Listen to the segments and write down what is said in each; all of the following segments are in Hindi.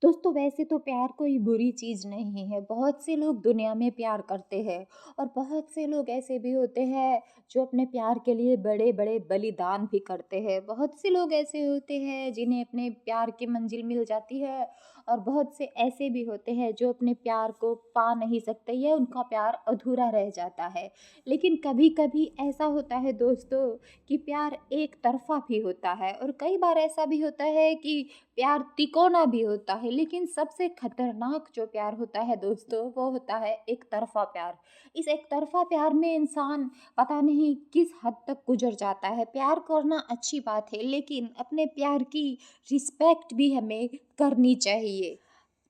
दोस्तों वैसे तो प्यार कोई बुरी चीज़ नहीं है। बहुत से लोग दुनिया में प्यार करते हैं और बहुत से लोग ऐसे भी होते हैं जो अपने प्यार के लिए बड़े-बड़े बलिदान भी करते हैं। बहुत से लोग ऐसे होते हैं जिन्हें अपने प्यार की मंजिल मिल जाती है और बहुत से ऐसे भी होते हैं जो अपने प्यार को पा नहीं सकते या उनका प्यार अधूरा रह जाता है। लेकिन कभी-कभी ऐसा होता है दोस्तों कि प्यार एक तरफ़ा भी होता है और कई बार ऐसा भी होता है कि प्यार तिकोना भी होता है, लेकिन सबसे खतरनाक जो प्यार होता है दोस्तों, वो होता है एक तरफ़ा प्यार। इस एक तरफ़ा प्यार में इंसान पता नहीं किस हद तक गुज़र जाता है। प्यार करना अच्छी बात है, लेकिन अपने प्यार की रिस्पेक्ट भी हमें करनी चाहिए।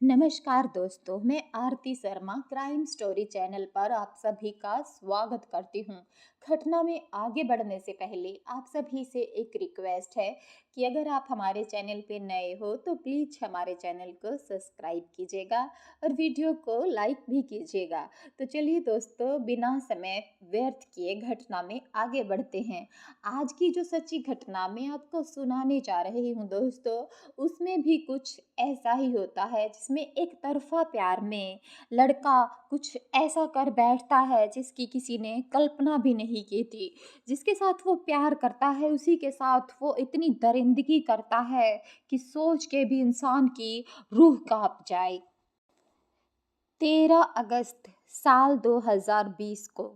नमस्कार दोस्तों, मैं आरती शर्मा क्राइम स्टोरी चैनल पर आप सभी का स्वागत करती हूँ। घटना में आगे बढ़ने से पहले आप सभी से एक रिक्वेस्ट है कि अगर आप हमारे चैनल पे नए हो तो प्लीज़ हमारे चैनल को सब्सक्राइब कीजिएगा और वीडियो को लाइक भी कीजिएगा। तो चलिए दोस्तों, बिना समय व्यर्थ किए घटना में आगे बढ़ते हैं। आज की जो सच्ची घटना मैं आपको सुनाने जा रही हूँ दोस्तों, उसमें भी कुछ ऐसा ही होता है जिसमें एक तरफ़ा प्यार में लड़का कुछ ऐसा कर बैठता है जिसकी किसी ने कल्पना भी नहीं की थी। जिसके साथ वो प्यार करता है उसी के साथ वो इतनी दरिंदगी करता है कि सोच के भी इंसान की रूह काँप जाए। 13 अगस्त साल 2020 को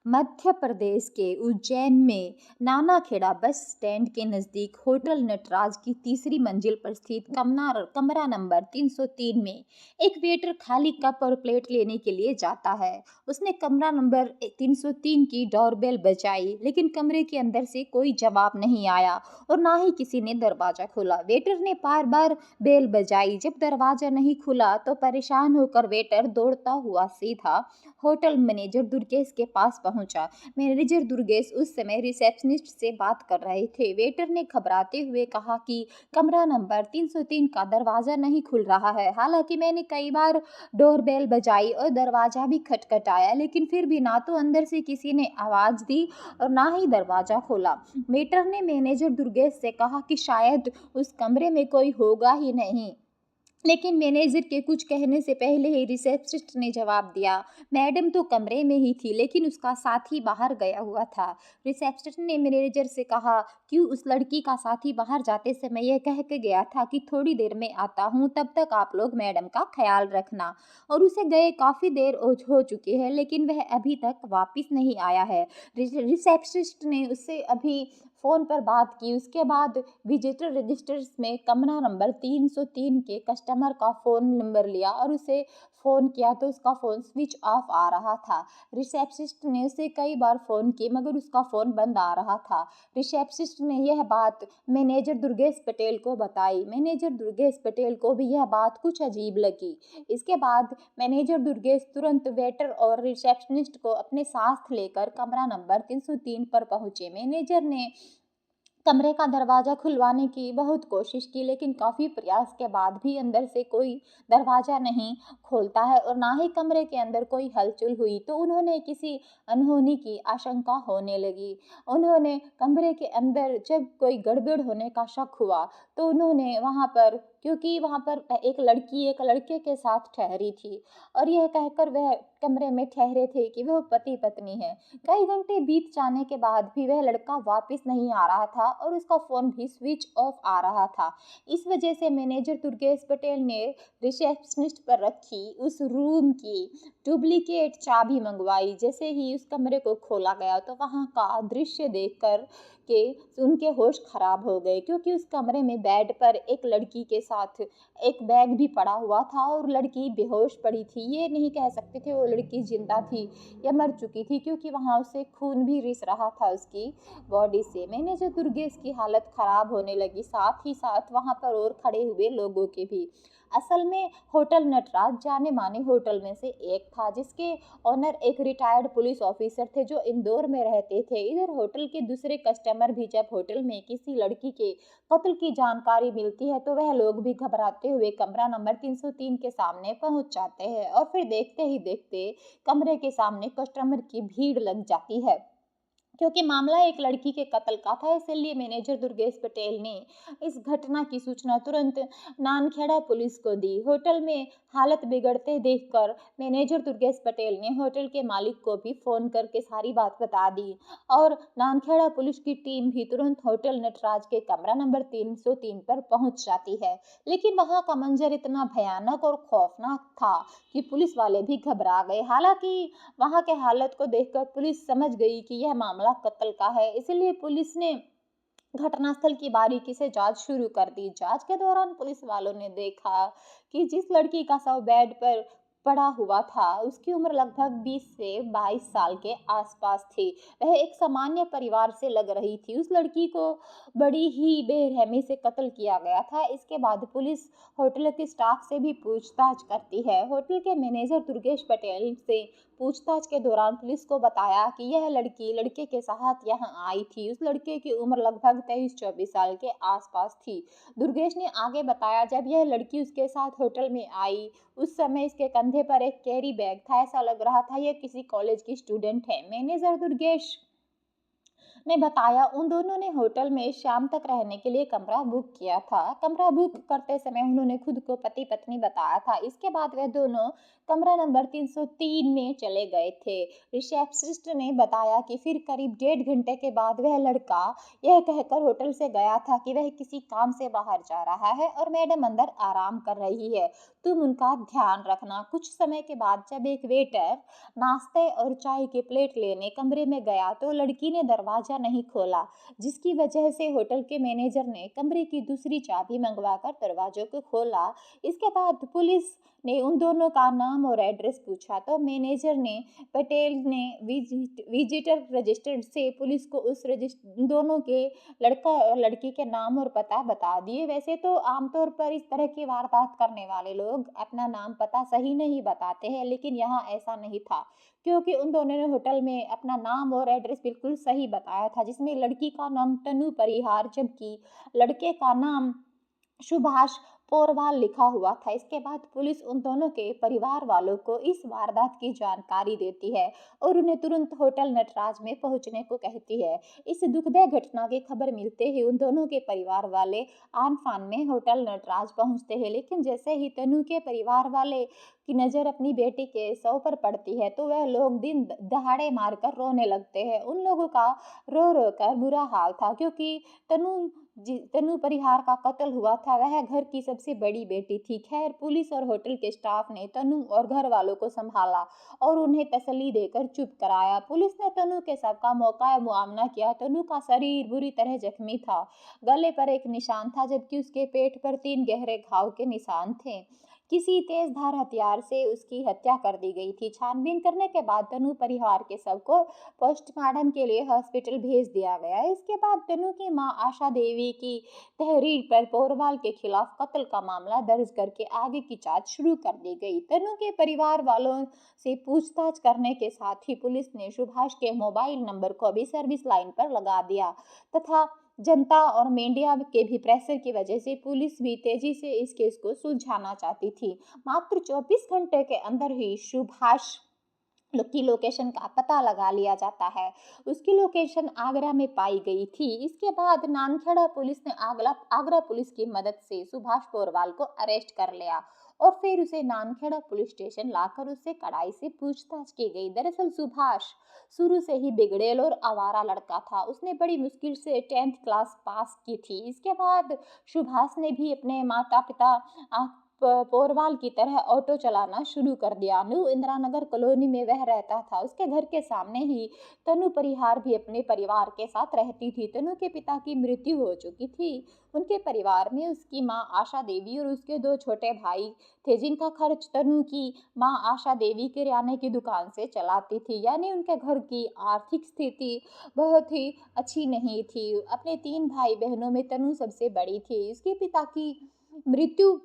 मध्य प्रदेश के उज्जैन में नानाखेड़ा बस स्टैंड के नज़दीक होटल नटराज की तीसरी मंजिल पर स्थित कमरा नंबर 303 में एक वेटर खाली कप और प्लेट लेने के लिए जाता है। उसने कमरा नंबर 303 की डोरबेल बजाई, लेकिन कमरे के अंदर से कोई जवाब नहीं आया और ना ही किसी ने दरवाज़ा खोला। वेटर ने बार बार बेल बजाई। जब दरवाज़ा नहीं खुला तो परेशान होकर वेटर दौड़ता हुआ सीधा होटल मैनेजर दुर्गेश के पास पहुंचा। मैनेजर दुर्गेश उस समय रिसेप्शनिस्ट से बात कर रहे थे। वेटर ने घबराते हुए कहा कि कमरा नंबर 303 का दरवाज़ा नहीं खुल रहा है। हालांकि मैंने कई बार डोरबेल बजाई और दरवाज़ा भी खटखटाया, लेकिन फिर भी ना तो अंदर से किसी ने आवाज़ दी और ना ही दरवाज़ा खोला। वेटर ने मैनेजर दुर्गेश से कहा कि शायद उस कमरे में कोई होगा ही नहीं, लेकिन मैनेजर के कुछ कहने से पहले ही रिसेप्शनिस्ट ने जवाब दिया, मैडम तो कमरे में ही थी, लेकिन उसका साथी बाहर गया हुआ था। रिसेप्शनिस्ट ने मैनेजर से कहा कि उस लड़की का साथी बाहर जाते समय यह कह के गया था कि थोड़ी देर में आता हूँ, तब तक आप लोग मैडम का ख्याल रखना। और उसे गए काफ़ी देर हो चुकी है, लेकिन वह अभी तक वापस नहीं आया है। रिसेप्शनिस्ट ने उससे अभी फ़ोन पर बात की। उसके बाद विजिटर रजिस्टर्स में कमरा नंबर 303 के कस्टमर का फ़ोन नंबर लिया और उसे फ़ोन किया तो उसका फ़ोन स्विच ऑफ आ रहा था। रिसेप्शनिस्ट ने उसे कई बार फ़ोन की, मगर उसका फ़ोन बंद आ रहा था। रिसेप्शनिस्ट ने यह बात मैनेजर दुर्गेश पटेल को बताई। मैनेजर दुर्गेश पटेल को भी यह बात कुछ अजीब लगी। इसके बाद मैनेजर दुर्गेश तुरंत वेटर और रिसेप्शनिस्ट को अपने साथ लेकर कमरा नंबर 303 पर पहुंचे। मैनेजर ने कमरे का दरवाज़ा खुलवाने की बहुत कोशिश की, लेकिन काफ़ी प्रयास के बाद भी अंदर से कोई दरवाज़ा नहीं खोलता है और ना ही कमरे के अंदर कोई हलचल हुई। तो उन्होंने किसी अनहोनी की आशंका होने लगी। उन्होंने कमरे के अंदर जब कोई गड़बड़ होने का शक हुआ तो उन्होंने वहाँ पर, क्योंकि वहाँ पर एक लड़की एक लड़के के साथ ठहरी थी और यह कहकर वह कमरे में ठहरे थे कि वह पति पत्नी है। कई घंटे बीत जाने के बाद भी वह लड़का वापस नहीं आ रहा था और उसका फ़ोन भी स्विच ऑफ आ रहा था। इस वजह से मैनेजर दुर्गेश पटेल ने रिसेप्शनिस्ट पर रखी उस रूम की डुप्लीकेट चाबी मंगवाई। जैसे ही उस कमरे को खोला गया तो वहाँ का दृश्य देखकर के उनके होश खराब हो गए, क्योंकि उस कमरे में बेड पर एक लड़की के साथ एक बैग भी पड़ा हुआ था और लड़की बेहोश पड़ी थी। ये नहीं कह सकते थे वो लड़की जिंदा थी या मर चुकी थी, क्योंकि वहाँ उसे खून भी रिस रहा था उसकी बॉडी से। मैनेजर दुर्गेश की हालत खराब होने लगी, साथ ही साथ वहाँ पर और खड़े हुए लोगों के भी। असल में होटल नटराज जाने माने होटल में से एक था, जिसके ऑनर एक रिटायर्ड पुलिस ऑफिसर थे जो इंदौर में रहते थे। इधर होटल के दूसरे कस्टमर भी जब होटल में किसी लड़की के कत्ल की जानकारी मिलती है तो वह लोग भी घबराते हुए कमरा नंबर 303 के सामने पहुंच जाते हैं और फिर देखते ही देखते कमरे के सामने कस्टमर की भीड़ लग जाती है। क्योंकि मामला एक लड़की के कत्ल का था, इसलिए मैनेजर दुर्गेश पटेल ने इस घटना की सूचना तुरंत नानखेड़ा पुलिस को दी। होटल में हालत बिगड़ते देखकर मैनेजर दुर्गेश पटेल ने होटल के मालिक को भी फोन करके सारी बात बता दी और नानखेड़ा पुलिस की टीम भी तुरंत होटल नटराज के कमरा नंबर 303 पर पहुंच जाती है। लेकिन वहां का मंजर इतना भयानक और खौफनाक था कि पुलिस वाले भी घबरा गए। हालांकि वहां के हालत को देखकर पुलिस समझ गई कि यह मामला कत्ल का है, इसलिए पुलिस ने घटनास्थल की बारीकी से जांच शुरू कर दी। जांच के दौरान पुलिस वालों ने देखा कि जिस लड़की का शव बेड पर पड़ा हुआ था, उसकी उम्र लगभग 20 से 22 साल के आसपास थी। वह एक सामान्य परिवार से लग रही थी। उस लड़की को बड़ी ही बेरहमी से कत्ल किया गया था। इसके बाद पुलिस होटल के स्टाफ से भी पूछताछ करती है। होटल के मैनेजर दुर्गेश पटेल से पूछताछ के दौरान पुलिस को बताया कि यह लड़की लड़के के साथ यहाँ आई थी। उस लड़के की उम्र लगभग 23-24 साल के आसपास थी। दुर्गेश ने आगे बताया, जब यह लड़की उसके साथ होटल में आई, उस समय इसके कंधे पर एक कैरी बैग था। ऐसा लग रहा था यह किसी कॉलेज की स्टूडेंट है। मैनेजर दुर्गेश ने बताया, उन दोनों ने होटल में शाम तक रहने के लिए कमरा बुक किया था। कमरा बुक करते समय उन्होंने खुद को पति पत्नी बताया था। इसके बाद वे दोनों कमरा नंबर 303 में चले गए थे। रिसेप्शनिस्ट ने बताया कि फिर करीब 1.5 घंटे के बाद वह लड़का यह कहकर होटल से गया था कि वह किसी काम से बाहर जा रहा है और मैडम अंदर आराम कर रही है, तुम उनका ध्यान रखना। कुछ समय के बाद जब एक वेटर नाश्ते और चाय की प्लेट लेने कमरे में गया तो लड़की ने दरवाजा नहीं खोला, जिसकी वजह से होटल के मैनेजर ने कमरे की दूसरी चाबी मंगवाकर दरवाजे को खोला। इसके बाद पुलिस ने उन दोनों का नाम और एड्रेस पूछा तो मैनेजर ने पटेल ने विजिटर रजिस्टर से पुलिस को दोनों के लड़का और लड़की के नाम और पता बता दिए। वैसे तो आमतौर पर इस तरह की वारदात करने वाले लोग अपना नाम पता सही नहीं बताते हैं, लेकिन यहाँ ऐसा नहीं था, क्योंकि उन दोनों ने होटल में अपना नाम और एड्रेस बिल्कुल सही बताया था, जिसमें लड़की का नाम तनु परिहार जबकि लड़के का नाम सुभाष पोरवाल लिखा हुआ था। इसके बाद पुलिस उन दोनों के परिवार वालों को इस वारदात की जानकारी देती है और उन्हें तुरंत होटल नटराज में पहुंचने को कहती है। इस दुखद घटना की खबर मिलते ही उन दोनों के परिवार वाले आन फान में होटल नटराज पहुंचते हैं, लेकिन जैसे ही तनु के परिवार वाले की नजर अपनी बेटी के शव पर पड़ती है तो वह लोग दिन दहाड़े मारकर रोने लगते हैं। उन लोगों का रो रो कर बुरा हाल था, क्योंकि तनु परिहार का कत्ल हुआ था, वह घर की सबसे बड़ी बेटी थी। खैर, पुलिस और होटल के स्टाफ ने तनु और घर वालों को संभाला और उन्हें तसल्ली देकर चुप कराया। पुलिस ने तनु के शव का मौका मुआयना किया। तनु का शरीर बुरी तरह जख्मी था। गले पर एक निशान था, जबकि उसके पेट पर 3 गहरे घाव के निशान थे। किसी तेज धार हथियार से उसकी हत्या कर दी गई थी। छानबीन करने के बाद तनु परिवार के शव को पोस्टमार्टम के लिए हॉस्पिटल भेज दिया गया। इसके बाद तनु की मां आशा देवी की तहरीर पर पोरवाल के खिलाफ कत्ल का मामला दर्ज करके आगे की जांच शुरू कर दी गई। तनु के परिवार वालों से पूछताछ करने के साथ ही पुलिस ने सुभाष के मोबाइल नंबर को भी सर्विस लाइन पर लगा दिया तथा जनता और मीडिया के भी प्रेशर की वजह से पुलिस भी तेजी से इस केस को सुलझाना चाहती थी। मात्र 24 घंटे के अंदर ही सुभाष की लोकेशन का पता लगा लिया जाता है। उसकी लोकेशन आगरा में पाई गई थी। इसके बाद नानखेड़ा पुलिस ने आगरा पुलिस की मदद से सुभाष पोरवाल को अरेस्ट कर लिया और फिर उसे नानखेड़ा पुलिस स्टेशन लाकर उससे कड़ाई से पूछताछ की गई। दरअसल सुभाष शुरू से ही बिगड़ेल और आवारा लड़का था। उसने बड़ी मुश्किल से 10th क्लास पास की थी। इसके बाद सुभाष ने भी अपने माता पिता पोरवाल की तरह ऑटो चलाना शुरू कर दिया। न्यू इंदिरा नगर कॉलोनी में वह रहता था। उसके घर के सामने ही तनु परिहार भी अपने परिवार के साथ रहती थी। तनु के पिता की मृत्यु हो चुकी थी। उनके परिवार में उसकी मां आशा देवी और उसके 2 छोटे भाई थे, जिनका खर्च तनु की मां आशा देवी किराने की दुकान से चलाती थी। यानी उनके घर की आर्थिक स्थिति बहुत ही अच्छी नहीं थी। अपने 3 भाई बहनों में तनु सबसे बड़ी थी। उसके पिता की मृत्यु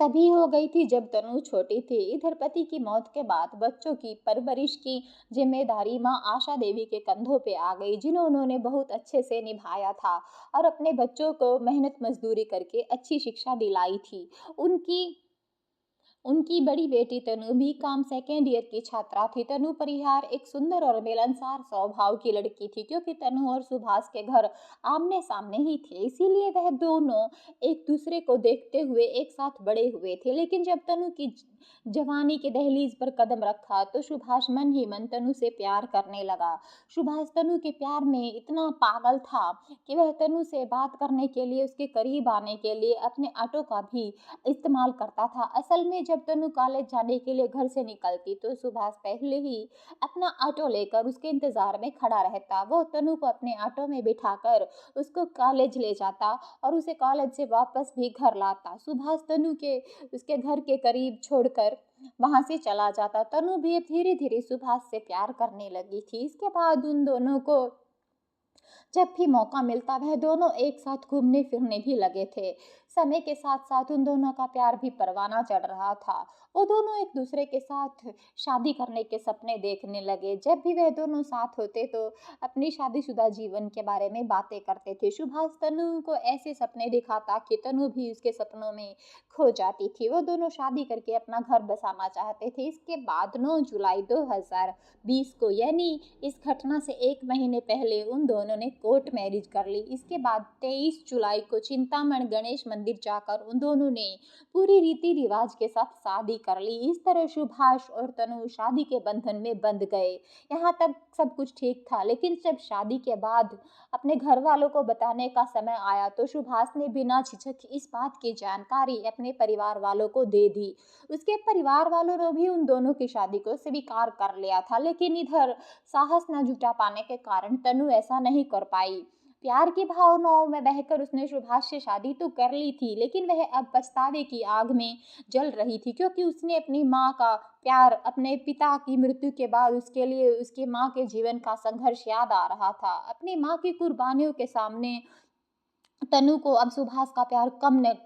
तभी हो गई थी जब तनु छोटी थी। इधर पति की मौत के बाद बच्चों की परवरिश की जिम्मेदारी मां आशा देवी के कंधों पे आ गई, जिन्हें उन्होंने बहुत अच्छे से निभाया था और अपने बच्चों को मेहनत मजदूरी करके अच्छी शिक्षा दिलाई थी। उनकी उनकी बड़ी बेटी तनु बीकॉम सेकेंड ईयर की छात्रा थी। तनु परिहार एक सुंदर और मिलनसार स्वभाव की लड़की थी, क्योंकि तनु और सुभाष के घर आमने सामने ही थे, इसीलिए वह दोनों एक दूसरे को देखते हुए एक साथ बड़े हुए थे। लेकिन जब तनु की जवानी के दहलीज पर कदम रखा तो सुभाष मन ही मन तनु से प्यार करने लगा। सुभाष तनु के प्यार में इतना पागल था कि वह तनु से बात करने के लिए, उसके करीब आने के लिए अपने ऑटो का भी इस्तेमाल करता था। असल में जब तनु कॉलेज जाने के लिए घर से निकलती तो सुभाष पहले ही अपना ऑटो लेकर उसके इंतजार में खड़ा रहता। वो तनु को अपने ऑटो में बिठाकर उसको कॉलेज ले जाता और उसे कॉलेज से वापस भी घर लाता। सुभाष तनु के उसके घर के करीब छोड़कर वहां से चला जाता। तनु भी अब धीरे धीरे सुभाष से प्यार करने लगी थी। इसके बाद उन दोनों को जब भी मौका मिलता वह दोनों एक साथ घूमने फिरने भी लगे थे। समय के साथ साथ उन दोनों का प्यार भी परवाना चढ़ रहा था। वो दोनों एक दूसरे के साथ शादी करने के सपने देखने लगे। जब भी वह दोनों साथ होते तो अपनी शादीशुदा जीवन के बारे में बातें करते थे। सुभाष तनु को ऐसे सपने दिखाता कि तनु भी उसके सपनों में खो जाती थी। वो दोनों शादी करके अपना घर बसाना चाहते थे। इसके बाद 9 जुलाई 2020 को, यानी इस घटना से एक महीने पहले, उन दोनों ने कोर्ट मैरिज कर ली। इसके बाद 23 जुलाई को चिंतामण गणेश मंदिर जाकर उन दोनों ने पूरी रीति रिवाज के साथ शादी कर ली। इस तरह सुभाष और तनु शादी के बंधन में बंध गए। यहाँ तक सब कुछ ठीक था, लेकिन जब शादी के बाद अपने घर वालों को बताने का समय आया तो सुभाष ने बिना झिझक इस बात की जानकारी अपने परिवार वालों को दे दी। उसके परिवार वालों ने भी उन दोनों की शादी को स्वीकार कर लिया था, लेकिन इधर साहस न जुटा पाने के कारण तनु ऐसा नहीं कर पाई। प्यार की भावनाओं में बहकर उसने सुभाष से शादी तो कर ली थी, लेकिन वह अब पछतावे की आग में जल रही थी, क्योंकि उसने अपनी माँ का प्यार, अपने पिता की मृत्यु के बाद उसके लिए उसकी माँ के जीवन का संघर्ष याद आ रहा था। अपनी माँ की कुर्बानियों के सामने तनु को अब सुभाष का प्यार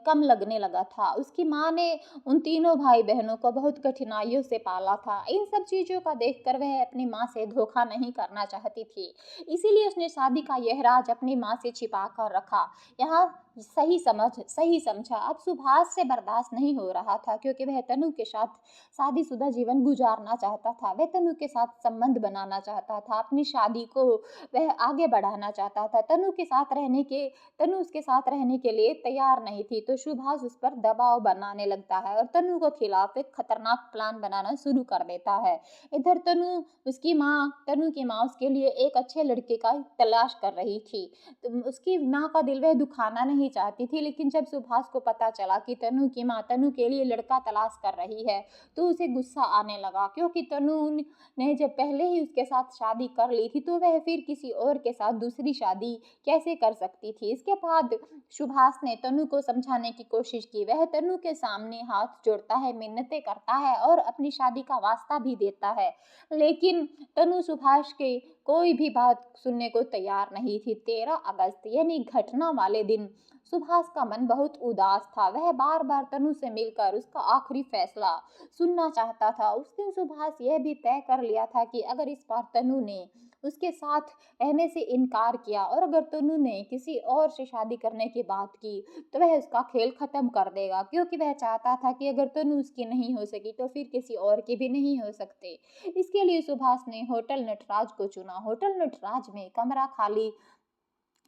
कम लगने लगा था। उसकी माँ ने उन तीनों भाई बहनों को बहुत कठिनाइयों से पाला था। इन सब चीजों का देखकर वह अपनी माँ से धोखा नहीं करना चाहती थी, इसीलिए उसने शादी का यह राज अपनी माँ से छिपा कर रखा। यहाँ सही समझा। अब सुभाष से बर्दाश्त नहीं हो रहा था, क्योंकि वह तनु के साथ शादीशुदा जीवन गुजारना चाहता था। वह तनु के साथ संबंध बनाना चाहता था, अपनी शादी को वह आगे बढ़ाना चाहता था। तनु उसके साथ रहने के लिए तैयार नहीं थी, तो सुभाष उस पर दबाव बनाने लगता है और तनु के खिलाफ एक खतरनाक प्लान बनाना शुरू कर देता है। इधर तनु की माँ उसके लिए एक अच्छे लड़के का तलाश कर रही थी। तो उसकी माँ का दिल वह दुखाना नहीं चाहती थी, लेकिन जब सुभाष को पता चला कि तनु की माँ तनु के लिए लड़का तलाश कर रही है तो उसे गुस्सा आने लगा, क्योंकि तनु ने जब पहले ही उसके साथ शादी कर ली थी तो वह फिर किसी और के साथ दूसरी शादी कैसे कर सकती थी। इसके बाद सुभाष ने तनु को समझाने की कोशिश की। वह तनु के सामने हाथ जोड़ता है, मिन्नतें करता है और अपनी शादी का वास्ता भी देता है, लेकिन तनु सुभाष के कोई भी बात सुनने को तैयार नहीं थी। 13 अगस्त यानी घटना वाले दिन सुभाष का मन बहुत उदास था। वह बार बार तनु से मिलकर उसका आखिरी फैसला सुनना चाहता था। उस दिन सुभाष यह भी तय कर लिया था कि अगर इस बार तनु ने उसके साथ रहने से इनकार किया और अगर तनु ने किसी और से शादी करने की बात की तो वह उसका खेल खत्म कर देगा, क्योंकि वह चाहता था कि अगर तनु उसकी नहीं हो सकी तो फिर किसी और की भी नहीं हो सकते। इसके लिए सुभाष ने होटल नटराज को चुना। होटल नटराज में कमरा खाली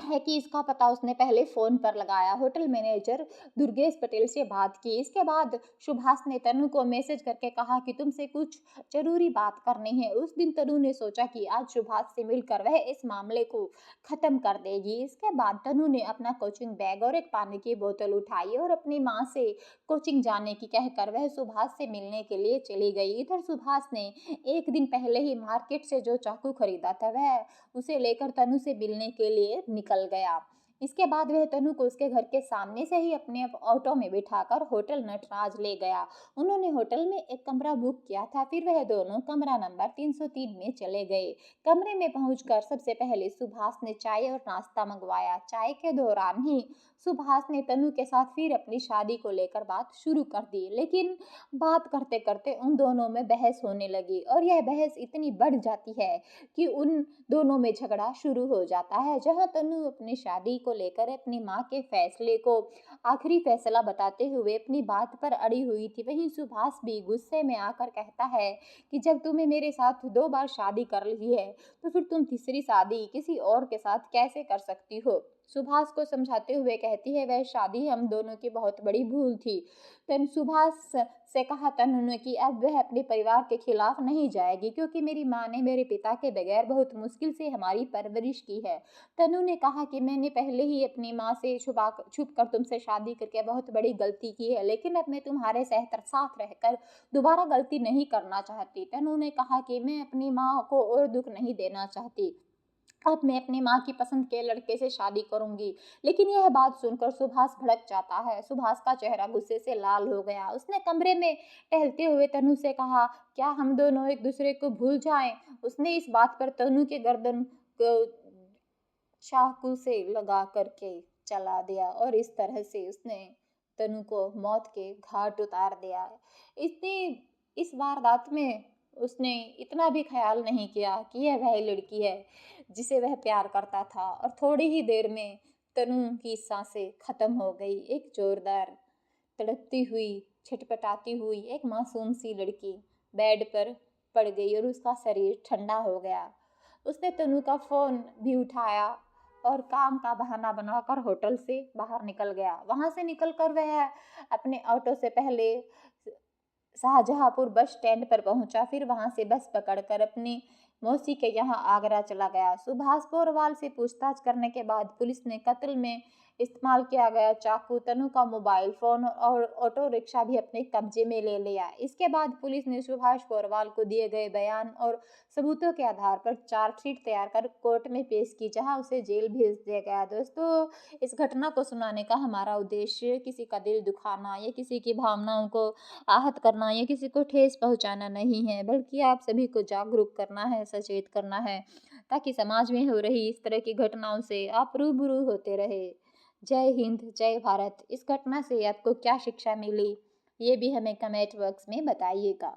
है कि इसका पता उसने पहले फोन पर लगाया। होटल मैनेजर दुर्गेश पटेल से बात की। इसके बाद सुभाष ने तनु को मैसेज करके कहा कि तुमसे कुछ जरूरी बात करनी है। उस दिन तनु ने सोचा कि आज सुभाष से मिलकर वह इस मामले को खत्म कर देगी। इसके बाद तनु ने अपना कोचिंग बैग और एक पानी की बोतल उठाई और अपनी माँ से कोचिंग जाने की कहकर वह सुभाष से मिलने के लिए चली गई। इधर सुभाष ने एक दिन पहले ही मार्केट से जो चाकू खरीदा था वह उसे लेकर तनु से मिलने के लिए निकल गया। इसके बाद वह तनु को उसके घर के सामने से ही अपने ऑटो में बिठाकर होटल नटराज ले गया। उन्होंने होटल में एक कमरा बुक किया था, फिर वह दोनों कमरा नंबर 303 में चले गए। कमरे में पहुंचकर सबसे पहले सुभाष ने चाय और नाश्ता मंगवाया। चाय के दौरान ही सुभाष ने तनु के साथ फिर अपनी शादी को लेकर बात शुरू कर दी, लेकिन बात करते करते उन दोनों में बहस होने लगी और यह बहस इतनी बढ़ जाती है कि उन दोनों में झगड़ा शुरू हो जाता है। जहां तनु अपनी शादी को लेकर अपनी माँ के फैसले को आखिरी फैसला बताते हुए अपनी बात पर अड़ी हुई थी। वहीं सुभाष भी गुस्से में आकर कहता है कि जब तुमने मेरे साथ 2 बार शादी कर ली है, तो फिर तुम तीसरी शादी किसी और के साथ कैसे कर सकती हो? सुभाष को समझाते हुए कहती है, वह शादी हम दोनों की बहुत बड़ी भूल थी। तन सुभाष से कहा तनु ने कि अब वह अपने परिवार के खिलाफ नहीं जाएगी, क्योंकि मेरी माँ ने मेरे पिता के बगैर बहुत मुश्किल से हमारी परवरिश की है। तनु ने कहा कि मैंने पहले ही अपनी माँ से छुप कर तुमसे शादी करके बहुत बड़ी गलती की है, लेकिन अब मैं तुम्हारे साथ रहकर दोबारा गलती नहीं करना चाहती। तनु ने कहा कि मैं अपनी माँ को और दुख नहीं देना चाहती, अब मैं अपनी माँ की पसंद के लड़के से शादी करूंगी। लेकिन यह बात सुनकर सुभाष भड़क जाता है। सुभाष का चेहरा गुस्से से लाल हो गया। उसने कमरे में टहलते हुए तनु से कहा, क्या हम दोनों एक दूसरे को भूल जाएं? उसने इस बात पर तनु के गर्दन को चाकू से लगा करके चला दिया और इस तरह से उसने तनु को मौत के घाट उतार दिया। इतनी इस वारदात में उसने इतना भी ख्याल नहीं किया कि यह वह लड़की है जिसे वह प्यार करता था, और थोड़ी ही देर में तनु की सांसें खत्म हो गई। एक जोरदार तड़पती हुई, छटपटाती हुई एक मासूम सी लड़की बेड पर पड़ गई और उसका शरीर ठंडा हो गया। उसने तनु का फोन भी उठाया और काम का बहाना बनाकर होटल से बाहर निकल गया। वहां से निकलकर वह अपने ऑटो से पहले शाहजहांपुर बस स्टैंड पर पहुंचा, फिर वहां से बस पकड़कर अपनी मौसी के यहाँ आगरा चला गया। सुभाष पोरवाल से पूछताछ करने के बाद पुलिस ने कत्ल में इस्तेमाल किया गया चाकू, तनु का मोबाइल फोन और ऑटो रिक्शा भी अपने कब्जे में ले लिया। इसके बाद पुलिस ने सुभाष पोरवाल को दिए गए बयान और सबूतों के आधार पर चार्जशीट तैयार कर कोर्ट में पेश की, जहां उसे जेल भेज दिया गया। दोस्तों, इस घटना को सुनाने का हमारा उद्देश्य किसी का दिल दुखाना या किसी की भावनाओं को आहत करना या किसी को ठेस पहुंचाना नहीं है, बल्कि आप सभी को जागरूक करना है, सचेत करना है, ताकि समाज में हो रही इस तरह की घटनाओं से आप रूबरू होते रहे। जय हिंद, जय भारत। इस घटना से आपको क्या शिक्षा मिली, ये भी हमें कमेंट बॉक्स में बताइएगा।